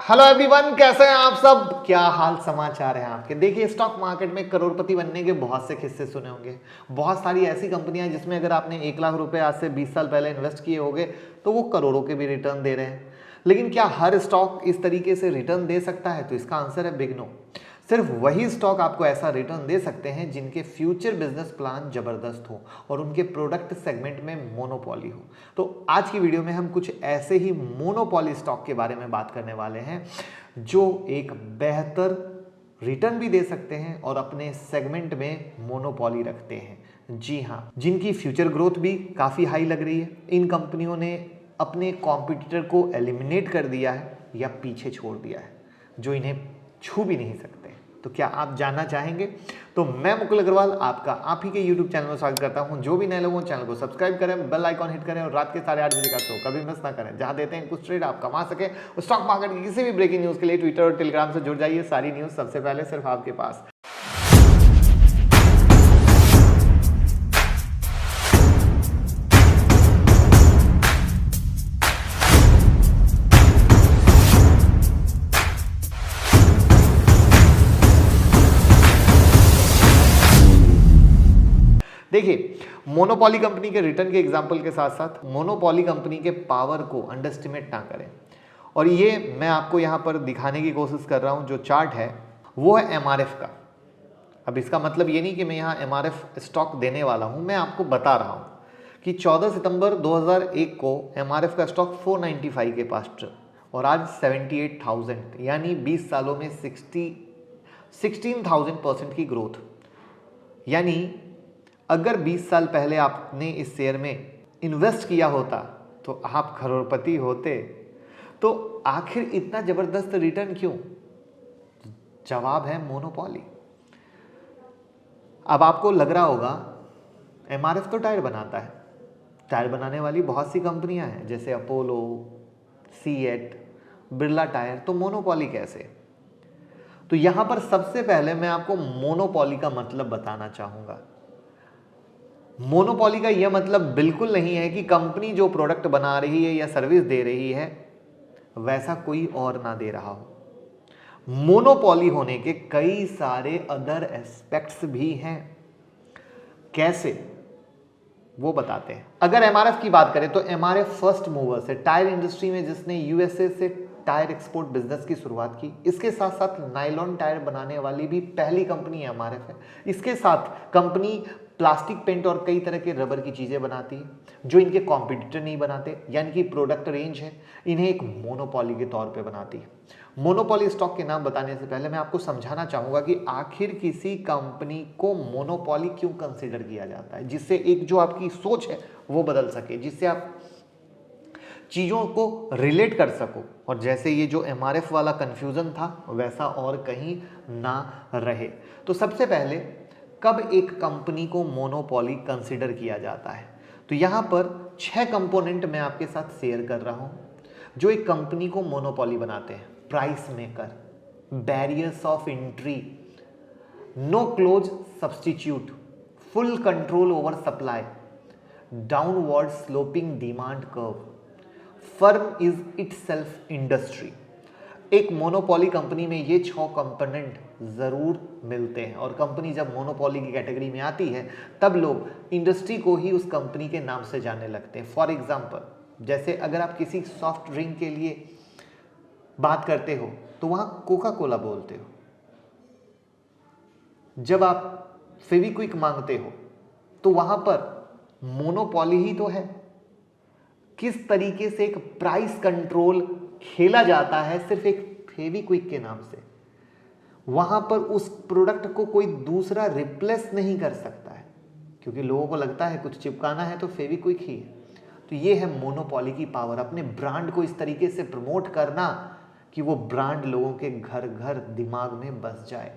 Hello everyone, कैसे हैं आप सब? क्या हाल समाचार हैं आपके? देखिए, स्टॉक मार्केट में करोड़पति बनने के बहुत से किस्से सुने होंगे। बहुत सारी ऐसी कंपनियां जिसमें अगर आपने 1 लाख रुपए आज से 20 साल पहले इन्वेस्ट किए होंगे तो वो करोड़ों के भी रिटर्न दे रहे हैं। लेकिन क्या हर स्टॉक इस तरीके से रिटर्न दे सकता है? तो इसका आंसर है बिग नो। सिर्फ वही स्टॉक आपको ऐसा रिटर्न दे सकते हैं जिनके फ्यूचर बिजनेस प्लान जबरदस्त हो और उनके प्रोडक्ट सेगमेंट में मोनोपॉली हो। तो आज की वीडियो में हम कुछ ऐसे ही मोनोपॉली स्टॉक के बारे में बात करने वाले हैं जो एक बेहतर रिटर्न भी दे सकते हैं और अपने सेगमेंट में मोनोपॉली रखते हैं। जी हाँ, जिनकी फ्यूचर ग्रोथ भी काफ़ी हाई लग रही है। इन कंपनियों ने अपने कॉम्पिटिटर को एलिमिनेट कर दिया है या पीछे छोड़ दिया है, जो इन्हें छू भी नहीं सकते। तो क्या आप जानना चाहेंगे? तो मैं मुकुल अग्रवाल आपका आप ही के YouTube चैनल में स्वागत करता हूं। जो भी नए लोग हो चैनल को सब्सक्राइब करें, बेल आइकॉन हिट करें और रात के 8:30 बजे का शो कभी मिस ना करें, जहां देते हैं कुछ ट्रेड आप कमा सके। स्टॉक मार्केट की किसी भी ब्रेकिंग न्यूज के लिए ट्विटर और टेलीग्राम से जुड़ जाइए। सारी न्यूज सबसे पहले सिर्फ आपके पास। देखिए, मोनोपॉली कंपनी के रिटर्न के एग्जाम्पल के साथ साथ मोनोपॉली कंपनी के पावर को अंडरस्टिमेट ना करें। और ये मैं आपको यहाँ पर दिखाने की कोशिश कर रहा हूँ। जो चार्ट है वो है एमआरएफ का। अब इसका मतलब ये नहीं कि मैं यहाँ एमआरएफ स्टॉक देने वाला हूँ, मैं आपको बता रहा हूँ कि 14 सितंबर 2001 को एमआरएफ का स्टॉक 495 के पास और आज 78,000, यानी 20 सालों में 16,000% की ग्रोथ। यानी अगर 20 साल पहले आपने इस शेयर में इन्वेस्ट किया होता तो आप करोड़पति होते। तो आखिर इतना जबरदस्त रिटर्न क्यों? जवाब है मोनोपॉली। अब आपको लग रहा होगा एमआरएफ तो टायर बनाता है, टायर बनाने वाली बहुत सी कंपनियां हैं जैसे अपोलो, सीएट, बिरला टायर, तो मोनोपॉली कैसे? तो यहां पर सबसे पहले मैं आपको मोनोपॉली का मतलब बताना चाहूंगा। मोनोपॉली का यह मतलब बिल्कुल नहीं है कि कंपनी जो प्रोडक्ट बना रही है या सर्विस दे रही है वैसा कोई और ना दे रहा हो। मोनोपॉली होने के कई सारे अदर एस्पेक्ट्स भी हैं। कैसे, वो बताते हैं। अगर एमआरएफ की बात करें तो एमआरएफ फर्स्ट मूवर्स है टायर इंडस्ट्री में, जिसने यूएसए से टायर एक्सपोर्ट बिजनेस की शुरुआत की। इसके साथ साथ नायलॉन टायर बनाने वाली भी पहली कंपनी एमआरएफ है। इसके साथ कंपनी प्लास्टिक पेंट और कई तरह के रबर की चीजें बनाती है जो इनके कॉम्पिटिटर नहीं बनाते, यानी कि प्रोडक्ट रेंज है इन्हें एक मोनोपॉली के तौर पे बनाती है। मोनोपॉली स्टॉक के नाम बताने से पहले मैं आपको समझाना चाहूंगा कि आखिर किसी कंपनी को मोनोपॉली क्यों कंसीडर किया जाता है, जिससे एक जो आपकी सोच है वो बदल सके, जिससे आप चीजों को रिलेट कर सको और जैसे ये जो एमआरएफ वाला कंफ्यूजन था वैसा और कहीं ना रहे। तो सबसे पहले कब एक कंपनी को मोनोपॉली कंसीडर किया जाता है? तो यहां पर 6 कंपोनेंट मैं आपके साथ शेयर कर रहा हूं जो एक कंपनी को मोनोपॉली बनाते हैं। Price maker, barriers of entry, no close substitute, full control over supply, downward sloping demand curve, firm is itself industry. एक मोनोपॉली कंपनी में ये 6 कंपोनेंट जरूर मिलते हैं और कंपनी जब मोनोपॉली की कैटेगरी में आती है तब लोग इंडस्ट्री को ही उस कंपनी के नाम से जानने लगते हैं। फॉर एग्जांपल, जैसे अगर आप किसी सॉफ्ट ड्रिंक के लिए बात करते हो तो वहां कोका कोला बोलते हो। जब आप फेविक्विक मांगते हो तो वहां पर मोनोपॉली ही तो है। किस तरीके से एक प्राइस कंट्रोल खेला जाता है सिर्फ एक फेविक्विक के नाम से। वहां पर उस प्रोडक्ट को कोई दूसरा रिप्लेस नहीं कर सकता है, क्योंकि लोगों को लगता है कुछ चिपकाना है तो फेविक्विक ही है। तो ये है मोनोपॉली की पावर, अपने ब्रांड को इस तरीके से प्रमोट करना कि वो ब्रांड लोगों के घर घर दिमाग में बस जाए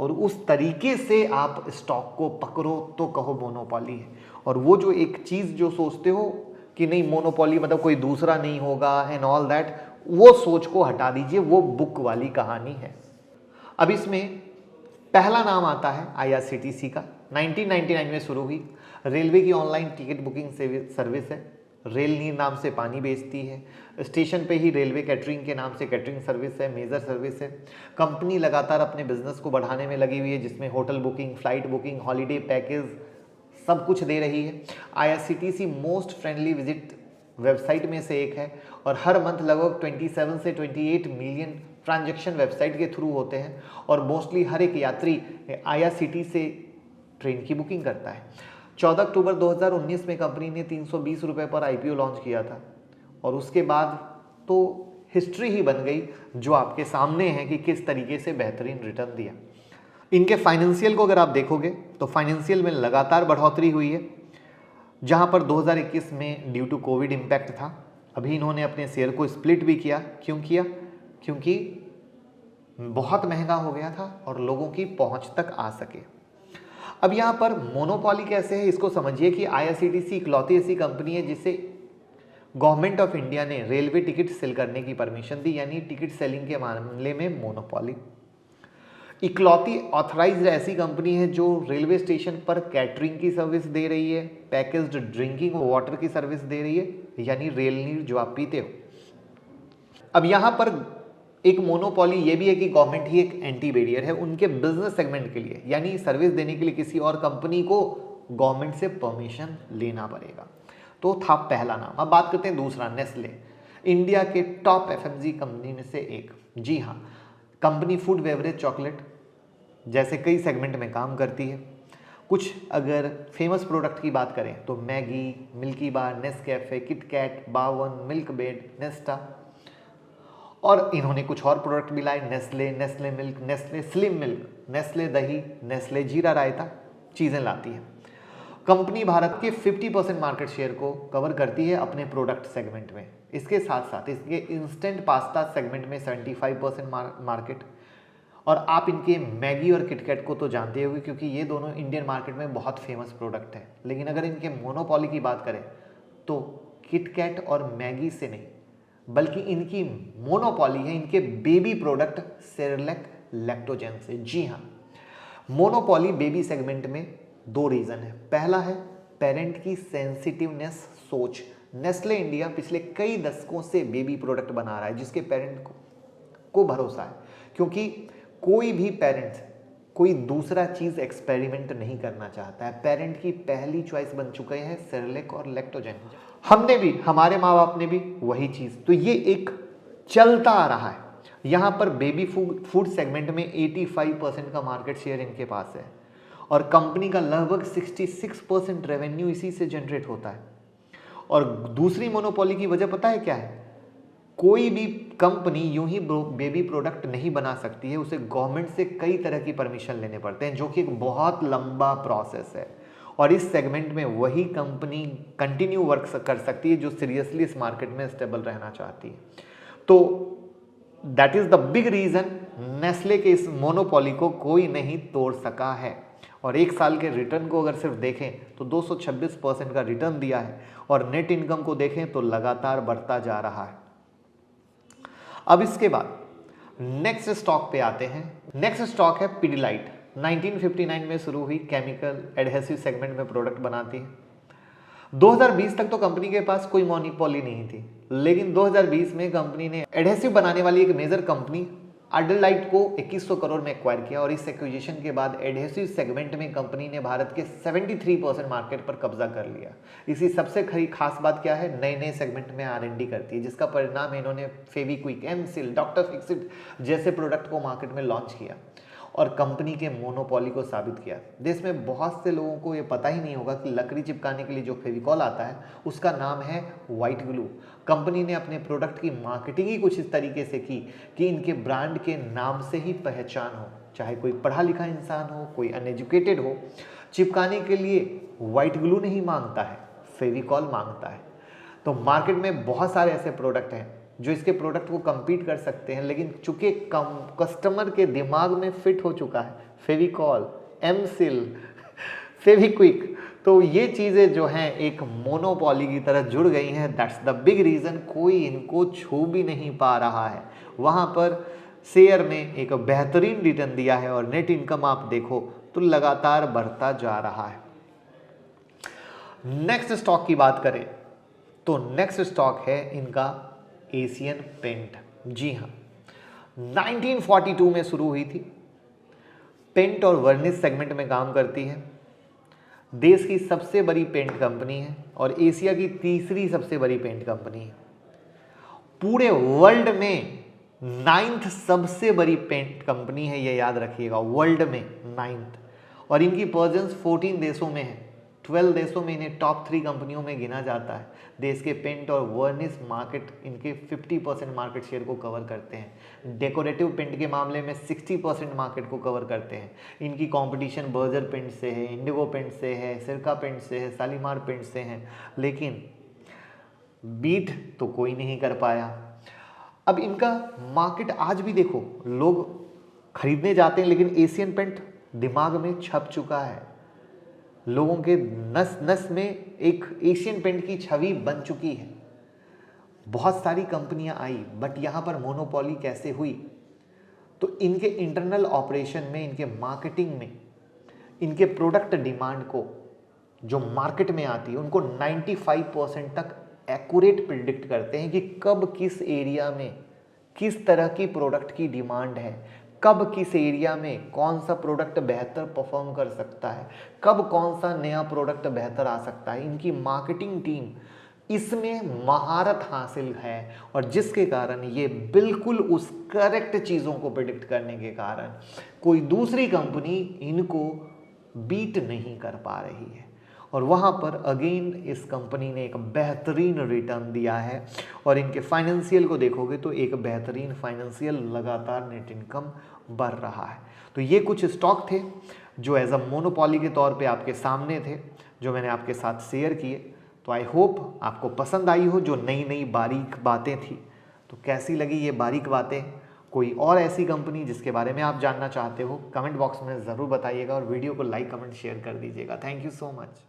और उस तरीके से आप स्टॉक को पकड़ो तो कहो मोनोपॉली है। और वो जो एक चीज जो सोचते हो कि नहीं मोनोपॉली मतलब कोई दूसरा नहीं होगा एंड ऑल दैट, वो सोच को हटा दीजिए, वो बुक वाली कहानी है। अब इसमें पहला नाम आता है आईआरसीटीसी का। 1999 में शुरू हुई, रेलवे की ऑनलाइन टिकट बुकिंग सर्विस है। रेल नीर नाम से पानी बेचती है, स्टेशन पे ही रेलवे कैटरिंग के नाम से कैटरिंग सर्विस है, मेजर सर्विस है। कंपनी लगातार अपने बिजनेस को बढ़ाने में लगी हुई है, जिसमें hotel booking, flight booking, holiday package सब कुछ दे रही है। IRCTC most friendly visit website में से एक है और हर मंथ लगभग 27 से 28 मिलियन ट्रांजैक्शन वेबसाइट के थ्रू होते हैं और मोस्टली हर एक यात्री IRCTC से ट्रेन की बुकिंग करता है। 14 अक्टूबर 2019 में कंपनी ने 320 रुपये पर IPO लॉन्च किया था और उसके बाद तो हिस्ट्री ही बन गई, जो आपके सामने है कि किस तरीके से बेहतरीन रिटर्न दिया। इनके फाइनेंशियल को अगर आप देखोगे तो फाइनेंशियल में लगातार बढ़ोतरी हुई है, जहां पर 2021 में ड्यू टू कोविड इम्पैक्ट था। अभी इन्होंने अपने शेयर को स्प्लिट भी किया। क्यों किया? क्योंकि बहुत महंगा हो गया था और लोगों की पहुंच तक आ सके। अब यहाँ पर मोनोपॉली कैसे है इसको समझिए कि IRCTC इकलौती ऐसी कंपनी है जिसे गवर्नमेंट ऑफ इंडिया ने रेलवे टिकट सेल करने की परमिशन दी, यानी टिकट सेलिंग के मामले में मोनोपॉली। इकलौती ऑथराइज्ड ऐसी कंपनी है जो रेलवे स्टेशन पर कैटरिंग की सर्विस दे रही है, पैकेज्ड ड्रिंकिंग वाटर की सर्विस दे रही है, यानी रेल नीर जो आप पीते हो। अब यहाँ पर एक मोनोपॉली ये भी है कि गवर्नमेंट ही एक एंटी बैरियर है उनके बिजनेस सेगमेंट के लिए, यानी सर्विस देने के लिए किसी और कंपनी को गवर्नमेंट से परमिशन लेना पड़ेगा। तो था पहला नाम। अब बात करते हैं दूसरा, नेस्ले, इंडिया के टॉप FMG कंपनी में से एक। जी हाँ, कंपनी फूड, बेवरेज, चॉकलेट जैसे कई सेगमेंट में काम करती है। कुछ अगर फेमस प्रोडक्ट की बात करें तो मैगी, मिल्की बार, नेस्कैफे, किटकैट, बावन, मिल्क बेड, नेस्टा, और इन्होंने कुछ और प्रोडक्ट भी लाए, Nestle, Nestle milk, Nestle slim milk, Nestle दही, नेस्ले जीरा रायता चीज़ें लाती है। कंपनी भारत के 50% मार्केट शेयर को कवर करती है अपने प्रोडक्ट सेगमेंट में। इसके साथ साथ इसके इंस्टेंट पास्ता सेगमेंट में 75% मार्केट, और आप इनके मैगी और किटकैट को तो जानते होंगे क्योंकि ये दोनों इंडियन मार्केट में बहुत फेमस प्रोडक्ट है। लेकिन अगर इनके मोनोपॉली की बात करें तो किटकैट और मैगी से नहीं, बल्कि इनकी मोनोपॉली है इनके बेबी प्रोडक्ट सेरेलैक, लैक्टोजेन से। जी हाँ, मोनोपॉली बेबी सेगमेंट में दो रीजन है। पहला है पेरेंट की सेंसिटिवनेस सोच। नेस्ले इंडिया पिछले कई दशकों से बेबी प्रोडक्ट बना रहा है जिसके पेरेंट को भरोसा है, क्योंकि कोई भी पेरेंट्स कोई दूसरा चीज एक्सपेरिमेंट नहीं करना चाहता है। पेरेंट की पहली चॉइस बन चुके हैं सेरेलैक और लैक्टोजेन। हमने भी, हमारे माँ बाप ने भी वही चीज, तो ये एक चलता आ रहा है। यहां पर बेबी फूड सेगमेंट में 85% का मार्केट शेयर इनके पास है और कंपनी का लगभग 66% रेवेन्यू इसी से जनरेट होता है। और दूसरी मोनोपोली की वजह पता है क्या है? कोई भी कंपनी यूं ही बेबी प्रोडक्ट नहीं बना सकती है, उसे गवर्नमेंट से कई तरह की परमिशन लेने पड़ते हैं, जो कि एक बहुत लंबा प्रोसेस है। और इस सेगमेंट में वही कंपनी कंटिन्यू वर्क कर सकती है जो सीरियसली इस मार्केट में स्टेबल रहना चाहती है। तो that is the big reason Nestle के इस मोनोपोली को कोई नहीं तोड़ सका है। और एक साल के रिटर्न को अगर सिर्फ देखें तो 226% का रिटर्न दिया है और नेट इनकम को देखें तो लगातार बढ़ता जा रहा है। अब इसके बाद नेक्स्ट स्टॉक पे आते हैं। नेक्स्ट स्टॉक है पिडिलाइट। 1959 में शुरू हुई, केमिकल एडहेसिव सेगमेंट में प्रोडक्ट बनाती है। 2020 तक तो कंपनी के पास कोई मोनोपोली नहीं थी, लेकिन 2020 में कंपनी ने एडहेसिव बनाने वाली एक मेजर कंपनी आर्डेलाइट को 2100 करोड़ में एक्वायर किया और इस एक्विजिशन के बाद एडहेसिव सेगमेंट में कंपनी ने भारत के 73% मार्केट पर कब्जा कर लिया। इसी सबसे खास बात क्या है? नए नए सेगमेंट में R&D करती है, जिसका परिणाम इन्होंने फेविक्विक, एमसिल, डॉक्टर फिक्सिट जैसे प्रोडक्ट को मार्केट में लॉन्च किया और कंपनी के मोनोपोली को साबित किया। देश में बहुत से लोगों को ये पता ही नहीं होगा कि लकड़ी चिपकाने के लिए जो फेविकॉल आता है उसका नाम है व्हाइट ग्लू। कंपनी ने अपने प्रोडक्ट की मार्केटिंग ही कुछ इस तरीके से की कि इनके ब्रांड के नाम से ही पहचान हो, चाहे कोई पढ़ा लिखा इंसान हो, कोई अनएजुकेटेड हो, चिपकाने के लिए व्हाइट ग्लू नहीं मांगता है, फेविकॉल मांगता है। तो मार्केट में बहुत सारे ऐसे प्रोडक्ट हैं जो इसके प्रोडक्ट को compete कर सकते हैं, लेकिन चूंकि कस्टमर के दिमाग में फिट हो चुका है फेविकॉल, एमसिल, फेविक्विक, तो ये चीज़ें जो हैं एक मोनोपॉली की तरह जुड़ गई हैं। दैट्स द बिग रीज़न कोई इनको छू भी नहीं पा रहा है। वहाँ पर शेयर ने एक बेहतरीन रिटर्न दिया है और नेट इनकम आप देखो तो लगातार बढ़ता जा रहा है। नेक्स्ट स्टॉक की बात करें तो नेक्स्ट स्टॉक है इनका एशियन पेंट। जी हाँ, 1942 में शुरू हुई थी, पेंट और वर्निश सेगमेंट में काम करती है, देश की सबसे बड़ी पेंट कंपनी है और एशिया की तीसरी सबसे बड़ी पेंट कंपनी है। पूरे वर्ल्ड में 9th सबसे बड़ी पेंट कंपनी है, ये याद रखिएगा, वर्ल्ड में 9th। और इनकी प्रेजेंस 14 देशों में है, 12 देशों में इन्हें टॉप 3 कंपनियों में गिना जाता है। देश के पेंट और वर्निश मार्केट इनके 50% मार्केट शेयर को कवर करते हैं। डेकोरेटिव पेंट के मामले में 60% मार्केट को कवर करते हैं। इनकी कंपटीशन बर्जर पेंट से है, इंडिगो पेंट से है, सिरका पेंट से है, शालीमार पेंट से है, लेकिन बीट तो कोई नहीं कर पाया। अब इनका मार्केट आज भी देखो, लोग खरीदने जाते हैं, लेकिन एशियन पेंट दिमाग में छप चुका है। लोगों के नस नस में एक एशियन पेंट की छवि बन चुकी है। बहुत सारी कंपनियां आई, बट यहाँ पर मोनोपोली कैसे हुई? तो इनके इंटरनल ऑपरेशन में, इनके मार्केटिंग में, इनके प्रोडक्ट डिमांड को जो मार्केट में आती है उनको 95% तक एक्यूरेट प्रिडिक्ट करते हैं कि कब किस एरिया में किस तरह की प्रोडक्ट की डिमांड है, कब किस एरिया में कौन सा प्रोडक्ट बेहतर परफॉर्म कर सकता है, कब कौन सा नया प्रोडक्ट बेहतर आ सकता है। इनकी मार्केटिंग टीम इसमें महारत हासिल है और जिसके कारण ये बिल्कुल उस करेक्ट चीज़ों को प्रिडिक्ट करने के कारण कोई दूसरी कंपनी इनको बीट नहीं कर पा रही है। और वहाँ पर अगेन इस कंपनी ने एक बेहतरीन रिटर्न दिया है और इनके फाइनेंशियल को देखोगे तो एक बेहतरीन फाइनेंशियल लगातार नेट इनकम बढ़ रहा है। तो ये कुछ स्टॉक थे जो एज अ मोनोपॉली के तौर पे आपके सामने थे, जो मैंने आपके साथ शेयर किए। तो आई होप आपको पसंद आई हो, जो नई नई बारीक बातें थी। तो कैसी लगी ये बारीक बातें? कोई और ऐसी कंपनी जिसके बारे में आप जानना चाहते हो, कमेंट बॉक्स में ज़रूर बताइएगा और वीडियो को लाइक कमेंट शेयर कर दीजिएगा। Thank you so much.